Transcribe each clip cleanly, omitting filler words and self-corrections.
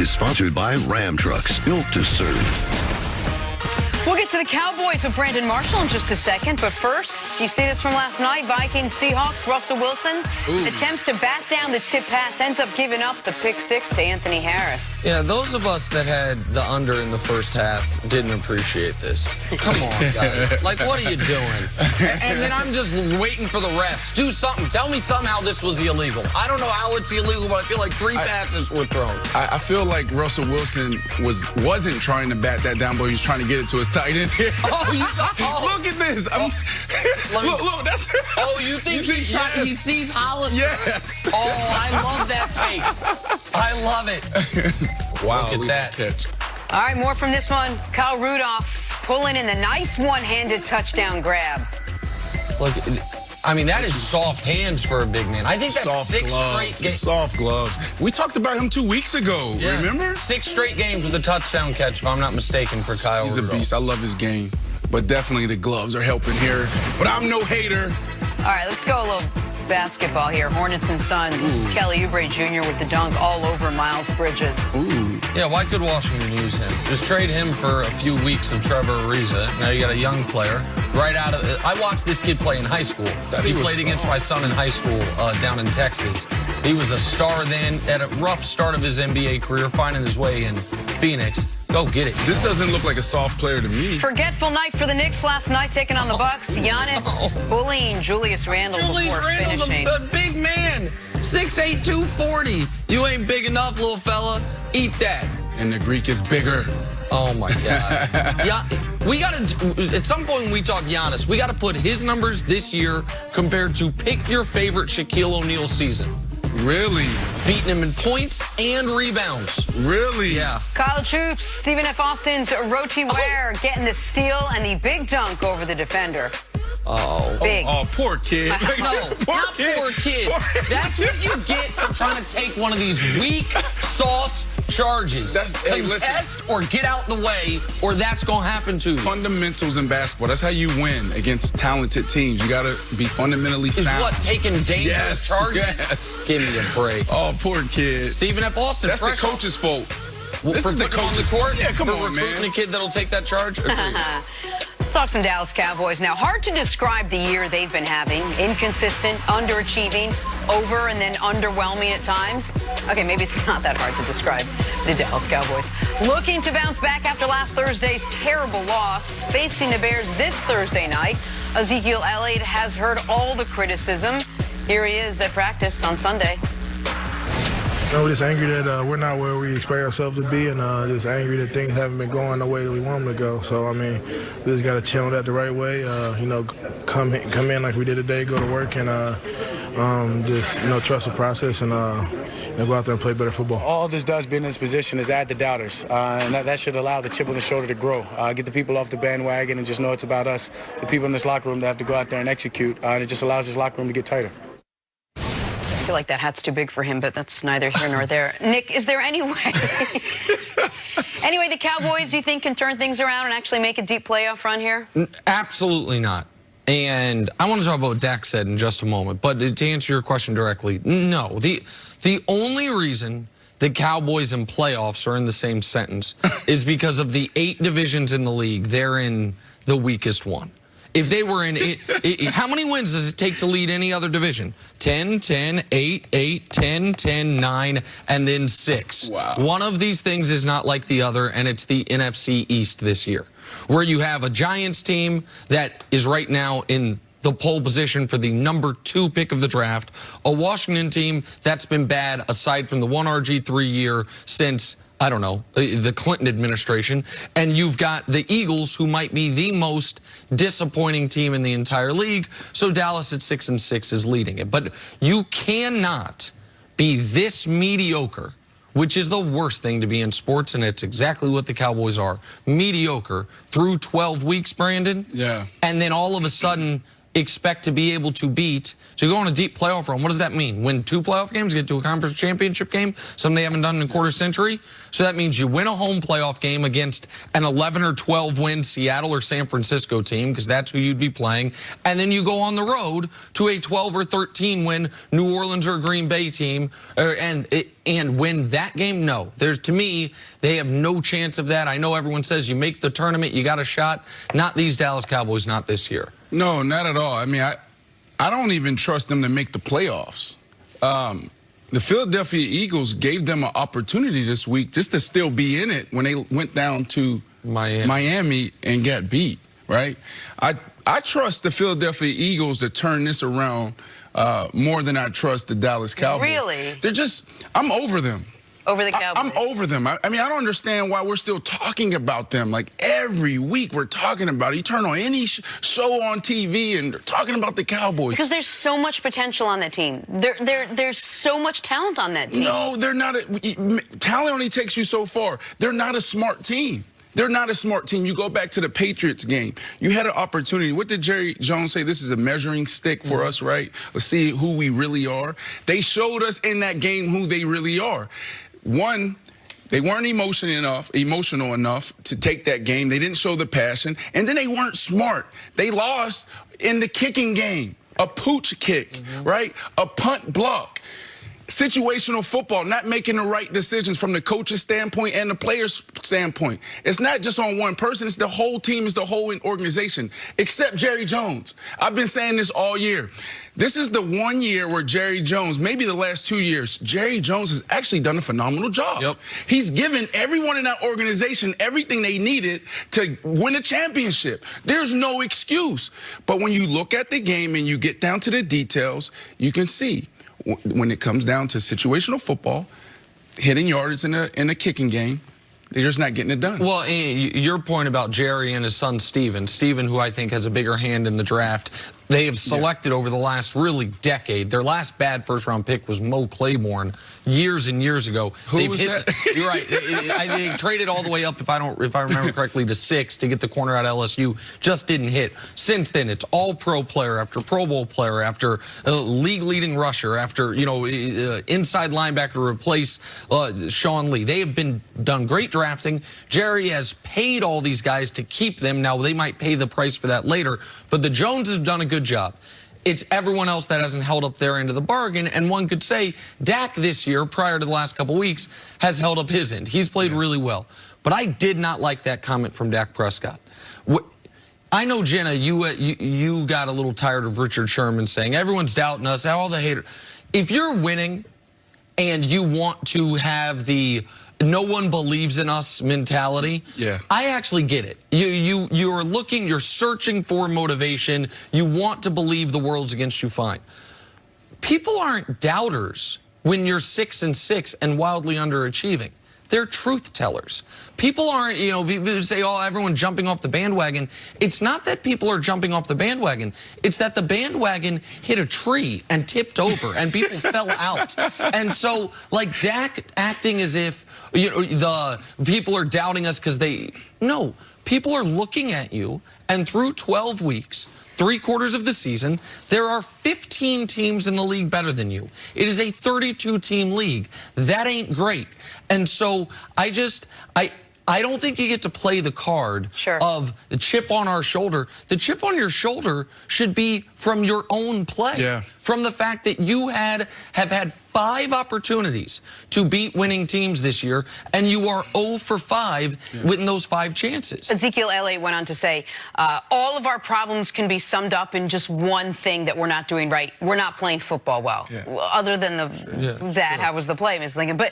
is sponsored by Ram Trucks, built to serve. We'll get to the Cowboys with Brandon Marshall in just a second, but first, you see this from last night, Vikings, Seahawks, Russell Wilson attempts to bat down the tip pass, ends up giving up the pick six to Anthony Harris. Yeah, those of us that had the under in the first half didn't appreciate this. Come on, guys. Like, what are you doing? And then I'm just waiting for the refs. Do something. Tell me somehow this was illegal. I don't know how it's illegal, but I feel like three passes were thrown. I feel like Russell Wilson wasn't trying to bat that down, but he was trying to get it to his tight end here. Look at this. Look, that's... Oh, you think he sees Hollister? Yes. Oh, I love that tape. I love it. Wow, look at that catch. All right, more from this one. Kyle Rudolph pulling in the nice one-handed touchdown grab. Look, I mean, that is soft hands for a big man. I think that's soft six gloves, straight games. Soft gloves. We talked about him 2 weeks ago, remember? 6 straight games with a touchdown catch, if I'm not mistaken, for Kyle He's Rudolph. a beast. I love his game. But definitely the gloves are helping here. But I'm no hater. All right, let's go a little basketball here. Hornets and Suns. Kelly Oubre Jr. with the dunk all over Miles Bridges. Yeah, why could Washington use him? Just trade him for a few weeks of Trevor Ariza. Now you got a young player. Right out of it. I watched this kid play in high school. He played against my son in high school down in Texas. He was a star then, at a rough start of his NBA career, finding his way in Phoenix. Go get it. This doesn't look like a soft player to me. Forgetful night for the Knicks last night, taking on the Bucks. Giannis bullying Julius Randle before finishing. A big man. 6'8", 240. You ain't big enough, little fella. Eat that. And the Greek is bigger. Oh, my God. Yeah, we got to, at some point when we talk Giannis, we got to put his numbers this year compared to pick your favorite Shaquille O'Neal season. Really? Beating him in points and rebounds. Really? Yeah. College hoops, Stephen F. Austin's Rochi Ware getting the steal and the big dunk over the defender. Oh. Big. Oh, poor kid. No, not poor kid. That's what you get for trying to take one of these weak sauce charges. Contest or get out the way, or that's going to happen to you. Fundamentals in basketball. That's how you win against talented teams. You got to be fundamentally sound. Is what, taking dangerous charges? Yes. Give me a break. Oh, poor kid. Stephen F. Austin. That's the coach's fault. This is the coach's court? Yeah, come on, man. For recruiting a kid that'll take that charge? Let's talk some Dallas Cowboys now. Hard to describe the year they've been having. Inconsistent, underachieving, over and then underwhelming at times. Okay, maybe it's not that hard to describe the Dallas Cowboys. Looking to bounce back after last Thursday's terrible loss. Facing the Bears this Thursday night, Ezekiel Elliott has heard all the criticism. Here he is at practice on Sunday. We're just angry that we're not where we expect ourselves to be, and just angry that things haven't been going the way that we want them to go. So, I mean, we just got to channel that the right way, come in like we did today, go to work, and just, trust the process and go out there and play better football. All this does being in this position is add the doubters, and that should allow the chip on the shoulder to grow. Get the people off the bandwagon and just know it's about us, the people in this locker room that have to go out there and execute, and it just allows this locker room to get tighter. I feel like that hat's too big for him, but that's neither here nor there. Nick, is there any way? Anyway, the Cowboys, you think, can turn things around and actually make a deep playoff run here? Absolutely not. And I want to talk about what Dak said in just a moment. But to answer your question directly, no. The only reason the Cowboys and playoffs are in the same sentence is because of the 8 divisions in the league. They're in the weakest one. If they were in how many wins does it take to lead any other division? 10, 10, 8, 8, 10, 10, 9, and then 6. Wow. One of these things is not like the other, and it's the NFC East this year, where you have a Giants team that is right now in the pole position for the #2 pick of the draft, a Washington team that's been bad aside from the one RG3 year since, I don't know, the Clinton administration, and you've got the Eagles, who might be the most disappointing team in the entire league. So Dallas at 6-6 is leading it. But you cannot be this mediocre, which is the worst thing to be in sports, and it's exactly what the Cowboys are. Mediocre through 12 weeks, Brandon. Yeah. And then all of a sudden, expect to be able to beat. So you go on a deep playoff run. What does that mean? Win 2 playoff games, get to a conference championship game, something they haven't done in a quarter century. So that means you win a home playoff game against an 11 or 12 win Seattle or San Francisco team, because that's who you'd be playing. And then you go on the road to a 12 or 13 win New Orleans or Green Bay team and win that game. No, to me, they have no chance of that. I know everyone says you make the tournament, you got a shot. Not these Dallas Cowboys, not this year. No, not at all. I mean, I don't even trust them to make the playoffs. The Philadelphia Eagles gave them an opportunity this week just to still be in it when they went down to Miami and got beat, right? I trust the Philadelphia Eagles to turn this around more than I trust the Dallas Cowboys. Really? I'm over them. Over the Cowboys. I'm over them. I mean, I don't understand why we're still talking about them. Like, every week we're talking about it. You turn on any show on TV and they're talking about the Cowboys. Because there's so much potential on that team. There's so much talent on that team. No, they're not. Talent only takes you so far. They're not a smart team. They're not a smart team. You go back to the Patriots game. You had an opportunity. What did Jerry Jones say? This is a measuring stick for us, right? Let's see who we really are. They showed us in that game who they really are. One, they weren't emotional enough to take that game. They didn't show the passion. And then they weren't smart. They lost in the kicking game. A pooch kick, right? A punt block. Situational football, not making the right decisions from the coach's standpoint and the player's standpoint. It's not just on one person. It's the whole team. It's the whole organization, except Jerry Jones. I've been saying this all year. This is the one year where Jerry Jones, maybe the last 2 years, Jerry Jones has actually done a phenomenal job. Yep. He's given everyone in that organization everything they needed to win a championship. There's no excuse. But when you look at the game and you get down to the details, you can see when it comes down to situational football, hitting yards in a kicking game, they're just not getting it done. Well, your point about Jerry and his son Steven, who I think has a bigger hand in the draft, they have selected over the last really decade. Their last bad first-round pick was Mo Claiborne years and years ago. Who was that? You're right. They traded all the way up, if I remember correctly, to 6 to get the corner out of LSU. Just didn't hit. Since then, it's all pro player after Pro Bowl player after league-leading rusher after inside linebacker to replace Sean Lee. They have done great drafting. Jerry has paid all these guys to keep them. Now they might pay the price for that later, but the Joneses have done a good job. It's everyone else that hasn't held up their end of the bargain, and one could say Dak this year, prior to the last couple weeks, has held up his end. He's played really well. But I did not like that comment from Dak Prescott. I know, Jenna, you got a little tired of Richard Sherman saying everyone's doubting us, all the haters. If you're winning and you want to have the no one believes in us mentality, I actually get it. You're looking, you're searching for motivation. You want to believe the world's against you, fine. People aren't doubters when you're 6-6 and wildly underachieving. They're truth tellers. People aren't, people say, oh, everyone's jumping off the bandwagon. It's not that people are jumping off the bandwagon. It's that the bandwagon hit a tree and tipped over and people fell out. And so, like, Dak acting as if, the people are doubting us because no, people are looking at you, and through 12 weeks, 3/4 of the season, there are 15 teams in the league better than you. It is a 32-team league. That ain't great. And so I don't think you get to play the card of the chip on our shoulder. The chip on your shoulder should be from your own play. From the fact that you have had 5 opportunities to beat winning teams this year, and you are 0 for 5 with those 5 chances. Ezekiel Elliott went on to say, all of our problems can be summed up in just one thing that we're not doing right. We're not playing football well. Other than how was the play, Ms. Lincoln? But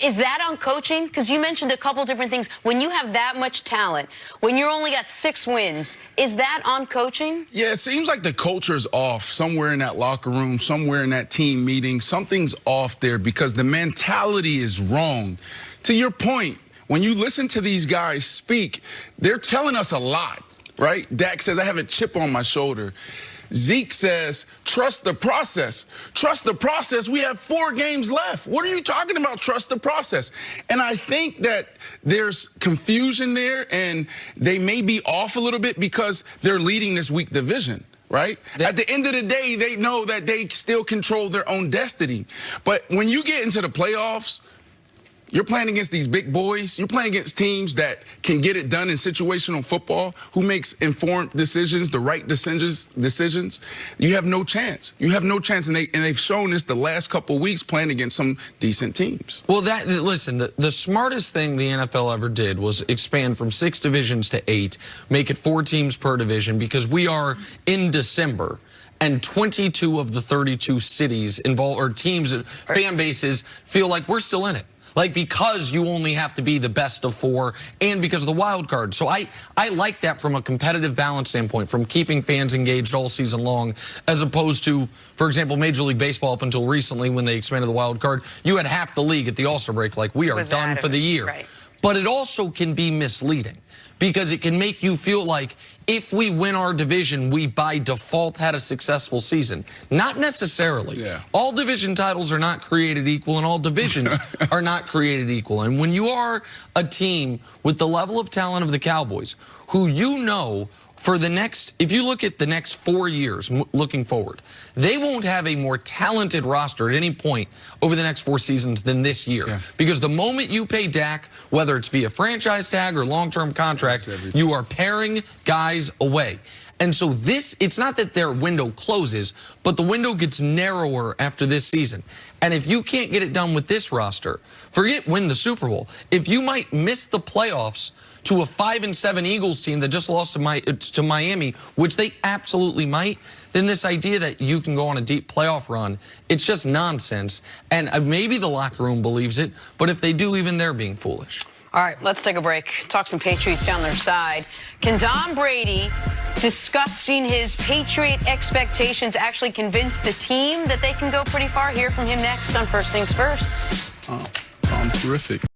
is that on coaching? Because you mentioned a couple different things. When you have that much talent, when you only got 6 wins, is that on coaching? Yeah, it seems like the culture's off somewhere in that locker room, somewhere in that team meeting. Something's off there because the mentality is wrong. To your point, when you listen to these guys speak, they're telling us a lot, right? Dak says, I have a chip on my shoulder. Zeke says, trust the process. Trust the process. We have 4 games left. What are you talking about? Trust the process. And I think that there's confusion there, and they may be off a little bit because they're leading this weak division. right? At the end of the day, they know that they still control their own destiny. But when you get into the playoffs, you're playing against these big boys. You're playing against teams that can get it done in situational football, who makes informed decisions, the right decisions. You have no chance. You have no chance, and they've shown this the last couple of weeks playing against some decent teams. Well, listen, the smartest thing the NFL ever did was expand from 6 divisions to 8, make it 4 teams per division, because we are in December. And 22 of the 32 cities involved, or teams, fan bases, feel like we're still in it. Like, because you only have to be the best of 4 and because of the wild card. So I like that from a competitive balance standpoint, from keeping fans engaged all season long, as opposed to, for example, Major League Baseball up until recently when they expanded the wild card. You had half the league at the All-Star break like, we are done for the year. Right. But it also can be misleading, because it can make you feel like if we win our division, we by default had a successful season. Not necessarily. Yeah. All division titles are not created equal, and all divisions are not created equal. And when you are a team with the level of talent of the Cowboys, who you know for the next, if you look at the next 4 years looking forward, they won't have a more talented roster at any point over the next 4 seasons than this year. Yeah. Because the moment you pay Dak, whether it's via franchise tag or long-term contract, you are paring guys away. And so it's not that their window closes, but the window gets narrower after this season. And if you can't get it done with this roster, forget win the Super Bowl. If you might miss the playoffs to a 5-7 Eagles team that just lost to Miami, which they absolutely might, then this idea that you can go on a deep playoff run, it's just nonsense. And maybe the locker room believes it, but if they do, even they're being foolish. All right, let's take a break. Talk some Patriots down their side. Can Tom Brady, discussing his Patriot expectations, actually convince the team that they can go pretty far? Hear from him next on First Things First. Oh, Tom, terrific.